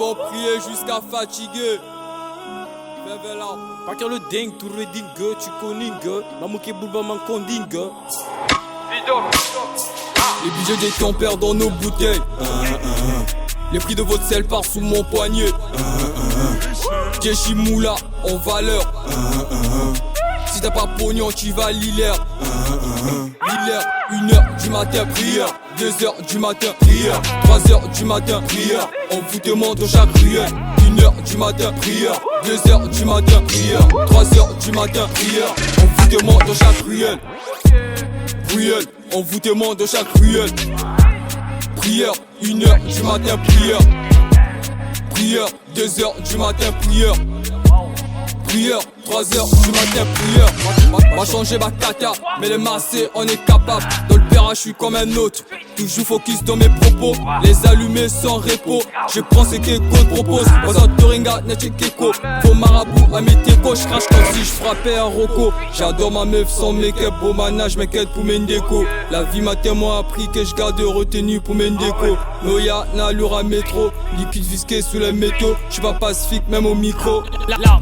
vont prier jusqu'à fatiguer. Partir le dingue, tout le dingue, tu connais, Mamouké Boulba man conding. Les budgets des temps perdent dans nos bouteilles. Les prix de votre sel partent sous mon poignet. Keshi Moula en valeur. Si t'as pas pognon, tu vas l'hilaire. 1h du matin, prière. 2h du matin, prière. 3h du matin, prière. On vous demande de chaque ruelle. 1h du matin, prière. 2h du matin, prière. 3h du matin, prière. On vous demande de chaque ruelle. Ruelle, on vous demande de chaque ruelle. Prière, 1h du matin, prière. Prière, 2h du matin, prière. Prière, 3h du matin, prière. M'a changé ma kata, mais les masser on est capable. Dans le père je suis comme un autre. Toujours focus dans mes propos. Les allumer sans repos. Je prends ce que God propose. Osa Toringa, Neche Keko. Faux marabout à mes techos. Je crache comme si je frappais un roco. J'adore ma meuf sans make-up. Beau manage, m'inquiète pour mes déco. La vie m'a tellement appris que je garde retenue pour mes déco. Noya, Nalura métro. Liquide visqué sous les métaux. Je suis pas pacifique même au micro. Là,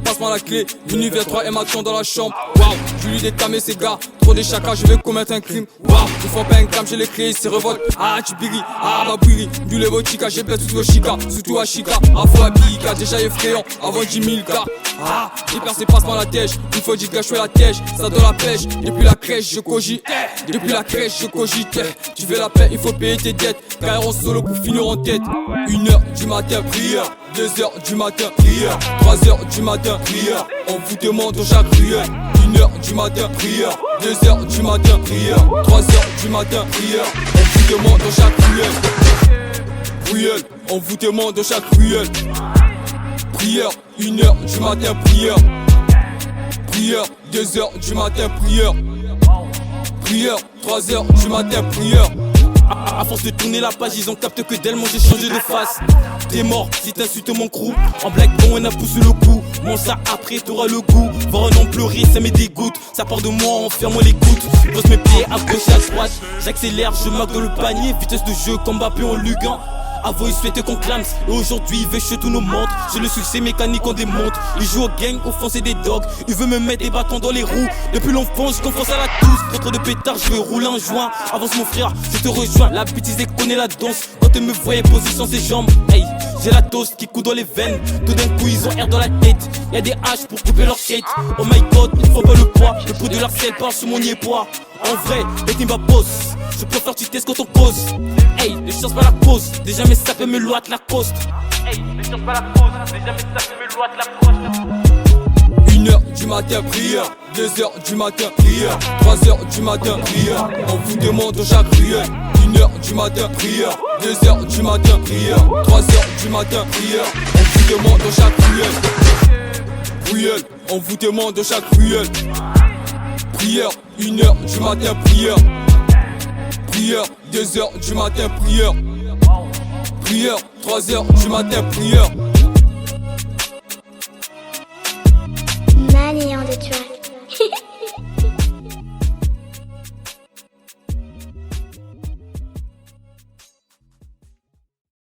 passe-moi la clé. L'univers 3 et m'attend dans la chambre. Waouh, je lui décamé ces gars. Trop des chacas, je vais commettre un crime. Waouh, il faut pas un crime, j'ai les clés, c'est revolte. Ah, tu biri, ah, ma biri. Du levo chica, j'ai blessé sous le chica. Surtout à chica, afro à pika, déjà effrayant. Avant 10 000 cas. Ah, les percées passent-moi la tèche. Il faut dire que je fais la tèche, ça donne la pêche. Depuis la crèche, je cogite. Depuis la crèche, je cogite. Tu veux la paix, il faut payer tes dettes. Carrière en solo pour finir en tête. 1h du matin, prière. 2h du matin, prière. 3h du matin, prière. On vous demande dans chaque ruelle. 1h du matin, prière. 2h du matin, prière. 3h du matin, prière. On vous demande dans chaque ruelle. Ruelle, on vous demande dans chaque ruelle. Prière, 1h du matin, prière. Prière, 2h du matin, prière. Prière, 3h du matin, prière. À force de tourner la page, ils ont capté que d'elle, moi j'ai changé de face. T'es mort si t'insultes mon crew. En black bon, on a poussé le coup. Mon ça après, t'auras le goût. Voir un homme pleurer, ça me dégoûte. Ça part de moi, enferme-moi l'écoute. Pose mes pieds à gauche et à droite. J'accélère, je marque dans le panier. Vitesse de jeu, comme Mbappé en Lugan. Avant il souhaitait qu'on clame. Et aujourd'hui il veut chez tous nos montres. J'ai le succès mécanique on démonte. Il joue au gang, au fond c'est des dogs. Il veut me mettre des bâtons dans les roues. Depuis l'enfance je confonce à la touche. Contre de pétard je veux rouler un joint. Avance mon frère, je te rejoins. La bêtise et connaît la danse. Quand tu me voyais poser sans ses jambes. Hey, j'ai la toast qui coule dans les veines. Tout d'un coup ils ont air dans la tête. Y'a des haches pour couper leur tête. Oh my god, ils font pas le poids. Le prix de leur sel part sur mon niais-poids. En vrai, les teams boss. Je préfère tu testes quand on cause. Hey, les chances pas la cause. Déjà mes sapes me loite la coste. Hey, les chances pas la cause. Déjà mes sapes me loite la coste. 1h du matin, prière. 2h du matin, prière. 3h du matin, prière. On vous demande dans chaque ruelle. 1h du matin, prière. 2h du matin, prière. 3h du matin, prière. On vous demande dans chaque ruelle. Ruelle, on vous demande dans chaque ruelle. Prière, 1h du matin, prière. Prière, 2h du matin, prière. Prière, 3h du matin, prière.